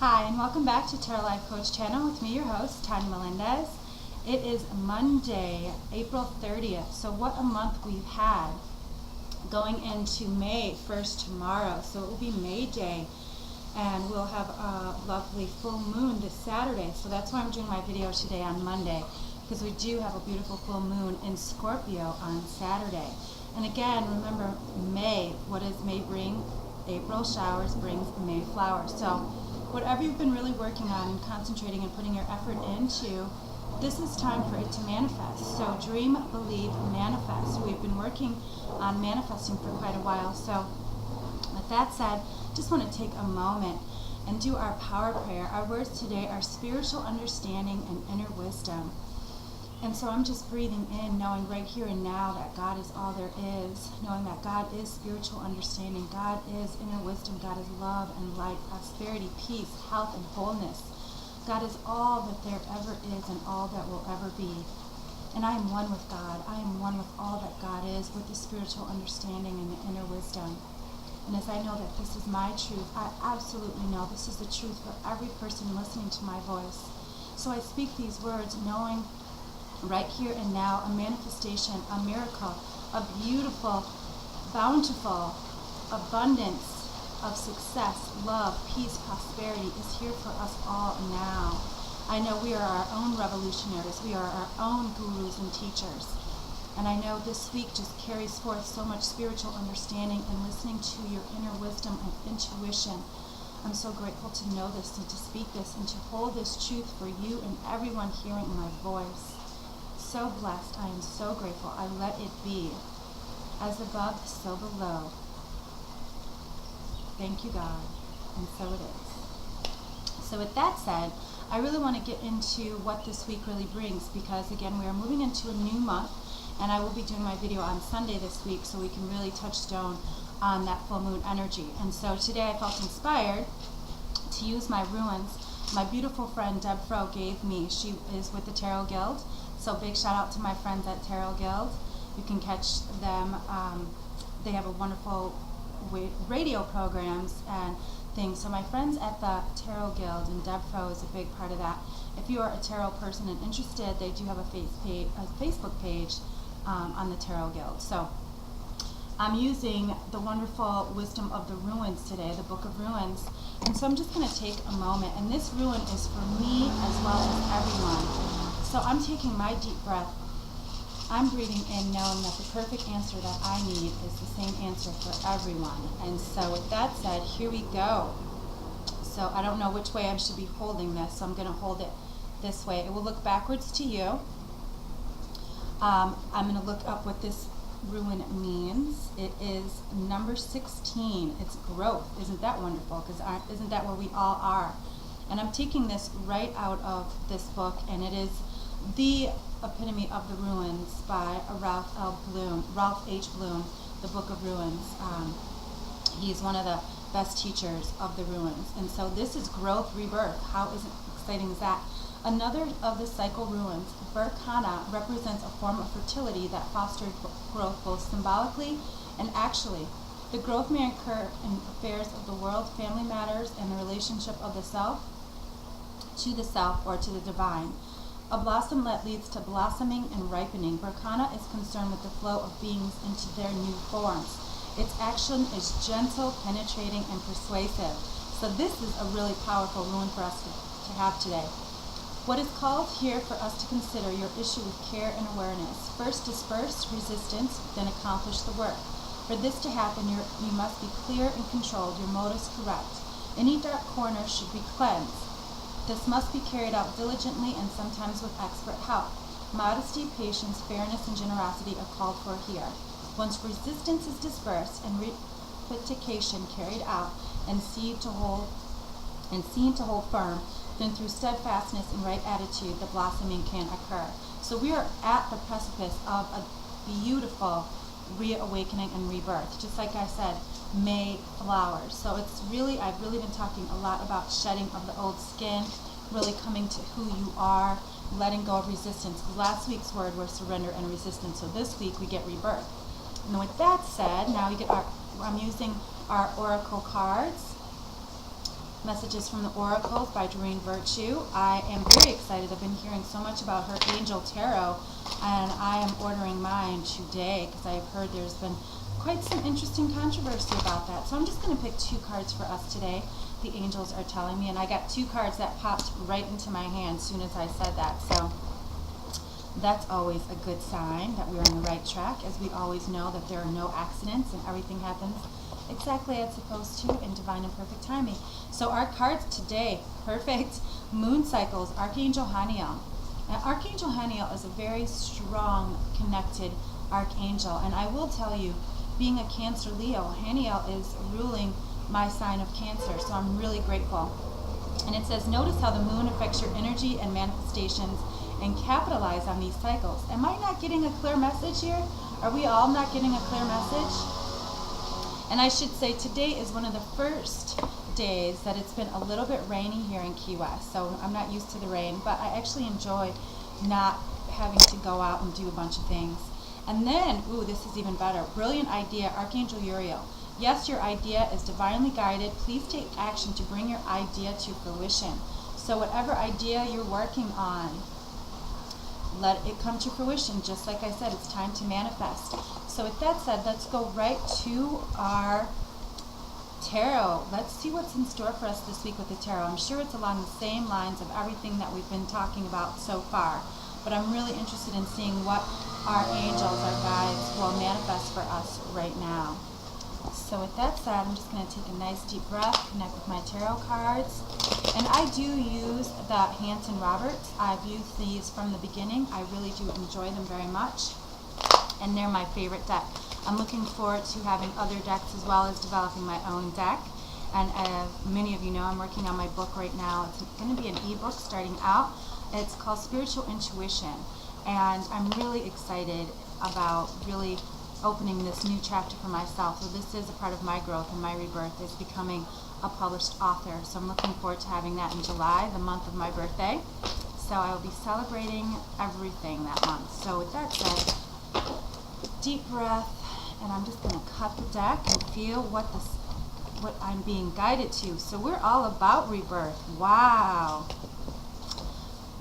Hi, and welcome back to Tarot Life Coach Channel with me, your host, Tanya Melendez. It is Monday, April 30th. So what a month we've had going into May 1st tomorrow. So it will be May Day, and we'll have a lovely full moon this Saturday. So that's why I'm doing my video today on Monday, because we do have a beautiful full moon in Scorpio on Saturday. And again, remember, May, what does May bring? April showers brings May flowers. So whatever you've been really working on and concentrating and putting your effort into, this is time for it to manifest. So dream, believe, manifest. We've been working on manifesting for quite a while. So with that said, just want to take a moment and do our power prayer. Our words today are spiritual understanding and inner wisdom. And so I'm just breathing in, knowing right here and now that God is all there is, knowing that God is spiritual understanding, God is inner wisdom, God is love and light, prosperity, peace, health, and wholeness. God is all that there ever is and all that will ever be. And I am one with God. I am one with all that God is, with the spiritual understanding and the inner wisdom. And as I know that this is my truth, I absolutely know this is the truth for every person listening to my voice. So I speak these words knowing right here and now, a manifestation, a miracle, a beautiful, bountiful abundance of success, love, peace, prosperity is here for us all now. I know we are our own revolutionaries. We are our own gurus and teachers. And I know this week just carries forth so much spiritual understanding and listening to your inner wisdom and intuition. I'm so grateful to know this and to speak this and to hold this truth for you and everyone hearing my voice. So blessed. I am so grateful. I let it be. As above, so below. Thank you, God. And so it is. So with that said, I really want to get into what this week really brings, because again, we are moving into a new month, and I will be doing my video on Sunday this week so we can really touch stone on that full moon energy. And so today I felt inspired to use my runes. My beautiful friend Deb Fro gave me. She is with the Tarot Guild. So big shout out to my friends at Tarot Guild. You can catch them. They have a wonderful radio programs and things. So my friends at the Tarot Guild, and Deb Fro is a big part of that. If you are a tarot person and interested, they do have a Facebook page on the Tarot Guild. So I'm using the wonderful wisdom of the ruins today, the Book of Ruins. And so I'm just going to take a moment, and this rune is for me as well as everyone. So I'm taking my deep breath. I'm breathing in, knowing that the perfect answer that I need is the same answer for everyone. And so with that said, here we go. So I don't know which way I should be holding this, so I'm going to hold it this way. It will look backwards to you. I'm going to look up what this rune means. It is number 16. It's growth. Isn't that wonderful? Because isn't that where we all are? And I'm taking this right out of this book, and it is The Epitome of the Ruins by Ralph H. Bloom, the Book of Ruins. He's one of the best teachers of the ruins. And so this is growth, rebirth. How exciting is that? Another of the cycle ruins, Berkana, represents a form of fertility that fostered growth both symbolically and actually. The growth may occur in affairs of the world, family matters, and the relationship of the self to the self or to the divine. A blossom that leads to blossoming and ripening. Berkana is concerned with the flow of beings into their new forms. Its action is gentle, penetrating, and persuasive. So this is a really powerful rune for us to have today. What is called here for us to consider your issue with care and awareness. First disperse resistance, then accomplish the work. For this to happen, you must be clear and controlled, your motives correct. Any dark corner should be cleansed. This must be carried out diligently and sometimes with expert help. Modesty, patience, fairness, and generosity are called for here. Once resistance is dispersed and rectification carried out and seen to hold firm, then through steadfastness and right attitude, the blossoming can occur. So we are at the precipice of a beautiful reawakening and rebirth. Just like I said, May flowers. So I've really been talking a lot about shedding of the old skin, really coming to who you are, letting go of resistance. Last week's word was surrender and resistance. So this week we get rebirth. And with that said, now we get I'm using our oracle cards. Messages from the Oracles by Doreen Virtue. I am very excited. I've been hearing so much about her Angel Tarot, and I am ordering mine today because I've heard there's been quite some interesting controversy about that. So I'm just going to pick 2 cards for us today. The angels are telling me, and I got 2 cards that popped right into my hand as soon as I said that. So that's always a good sign that we're on the right track, as we always know that there are no accidents and everything happens exactly as it's supposed to in divine and perfect timing. So our cards today, perfect moon cycles, Archangel Haniel. Now Archangel Haniel is a very strong, connected archangel, and I will tell you, being a Cancer Leo, Haniel is ruling my sign of Cancer, so I'm really grateful. And it says, notice how the moon affects your energy and manifestations, and capitalize on these cycles. Am I not getting a clear message here? Are we all not getting a clear message? And I should say today is one of the first days that it's been a little bit rainy here in Key West. So I'm not used to the rain, but I actually enjoy not having to go out and do a bunch of things. And then, ooh, this is even better. Brilliant idea, Archangel Uriel. Yes, your idea is divinely guided. Please take action to bring your idea to fruition. So whatever idea you're working on, let it come to fruition. Just like I said, it's time to manifest. So with that said, let's go right to our tarot. Let's see what's in store for us this week with the tarot. I'm sure it's along the same lines of everything that we've been talking about so far, but I'm really interested in seeing what our angels, our guides, will manifest for us right now. So with that said, I'm just going to take a nice deep breath, connect with my tarot cards. And I do use the Hanson Roberts. I've used these from the beginning. I really do enjoy them very much. And they're my favorite deck. I'm looking forward to having other decks as well as developing my own deck. And as many of you know, I'm working on my book right now. It's going to be an ebook starting out. It's called Spiritual Intuition. And I'm really excited about really opening this new chapter for myself. So this is a part of my growth and my rebirth, is becoming a published author. So I'm looking forward to having that in July, the month of my birthday. So I will be celebrating everything that month. So with that said, deep breath, and I'm just going to cut the deck and feel what I'm being guided to. So we're all about rebirth. Wow.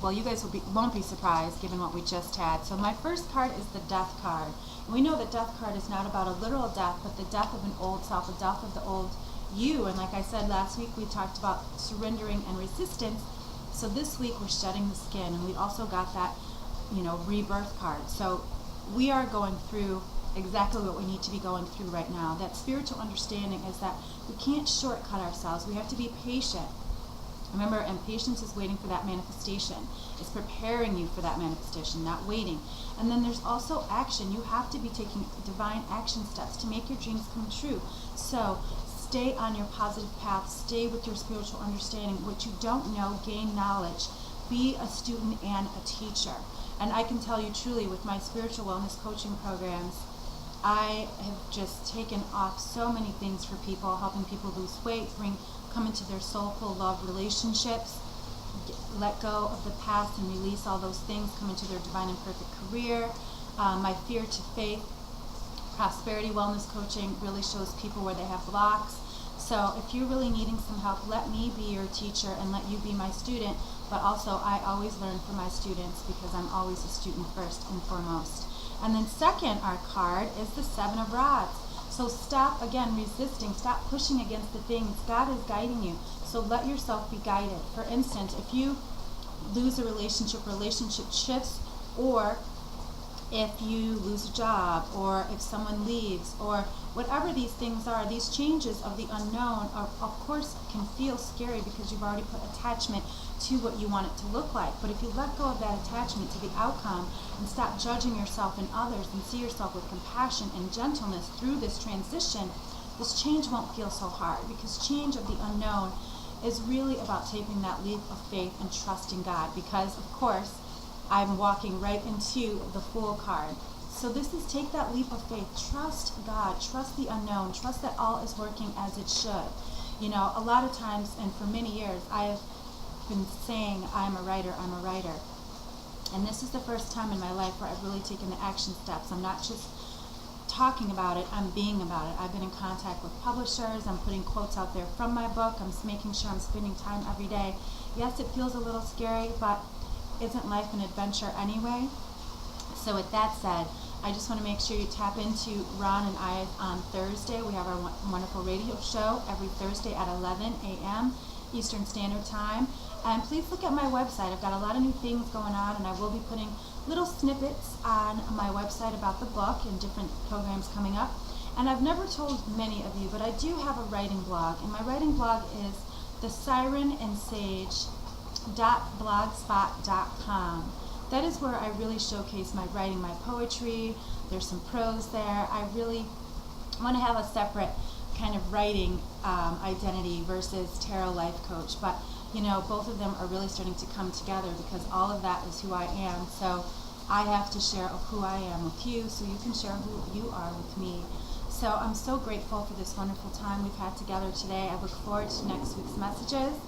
Well, you guys won't be surprised given what we just had. So my first card is the Death card. And we know the Death card is not about a literal death, but the death of an old self, the death of the old you. And like I said last week, we talked about surrendering and resistance. So this week we're shedding the skin, and we also got that, rebirth card. So we are going through exactly what we need to be going through right now. That spiritual understanding is that we can't shortcut ourselves. We have to be patient. Remember, and patience is waiting for that manifestation. It's preparing you for that manifestation, not waiting. And then there's also action. You have to be taking divine action steps to make your dreams come true. So stay on your positive path. Stay with your spiritual understanding. What you don't know, gain knowledge. Be a student and a teacher. And I can tell you truly, with my spiritual wellness coaching programs, I have just taken off so many things for people, helping people lose weight, come into their soulful love relationships, let go of the past and release all those things, come into their divine and perfect career. My Fear to Faith prosperity wellness coaching really shows people where they have blocks. So if you're really needing some help, let me be your teacher and let you be my student. But also, I always learn from my students because I'm always a student first and foremost. And then second, our card is the Seven of Rods. So stop, again, resisting. Stop pushing against the things. God is guiding you. So let yourself be guided. For instance, if you lose a relationship shifts, or if you lose a job, or if someone leaves, or whatever these things are, these changes of the unknown are, of course, can feel scary because you've already put attachment to what you want it to look like. But if you let go of that attachment to the outcome and stop judging yourself and others and see yourself with compassion and gentleness through this transition, this change won't feel so hard, because change of the unknown is really about taking that leap of faith and trusting God, because, of course, I'm walking right into the Fool card. So this is take that leap of faith, trust God, trust the unknown, trust that all is working as it should. A lot of times, and for many years, I have been saying, I'm a writer. And this is the first time in my life where I've really taken the action steps. I'm not just talking about it, I'm being about it. I've been in contact with publishers, I'm putting quotes out there from my book, I'm making sure I'm spending time every day. Yes, it feels a little scary, but isn't life an adventure anyway? So with that said, I just want to make sure you tap into Ron and I on Thursday. We have our wonderful radio show every Thursday at 11 a.m. Eastern Standard Time. And please look at my website. I've got a lot of new things going on, and I will be putting little snippets on my website about the book and different programs coming up. And I've never told many of you, but I do have a writing blog, and my writing blog is thesirenandsage.blogspot.com. That is where I really showcase my writing, my poetry. There's some prose there. I really want to have a separate kind of writing identity versus tarot life coach. But you know, both of them are really starting to come together because all of that is who I am. So I have to share who I am with you so you can share who you are with me. So I'm so grateful for this wonderful time we've had together today. I look forward to next week's messages.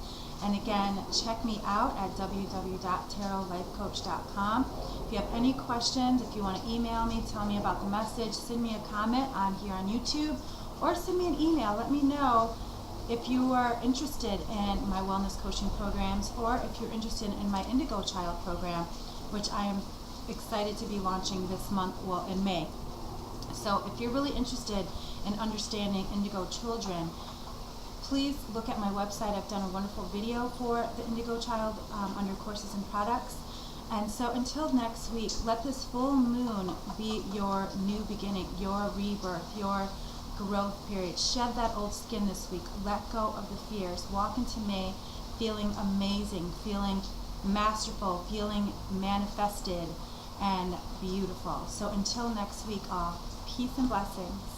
And again, check me out at www.tarotlifecoach.com. If you have any questions, if you want to email me, tell me about the message, send me a comment on here on YouTube, or send me an email. Let me know if you are interested in my wellness coaching programs, or if you're interested in my Indigo Child program, which I am excited to be launching this month, well, in May. So if you're really interested in understanding Indigo children, please look at my website. I've done a wonderful video for the Indigo Child under courses and products. And so until next week, let this full moon be your new beginning, your rebirth, your growth period. Shed that old skin this week. Let go of the fears. Walk into May feeling amazing, feeling masterful, feeling manifested and beautiful. So until next week, all, peace and blessings.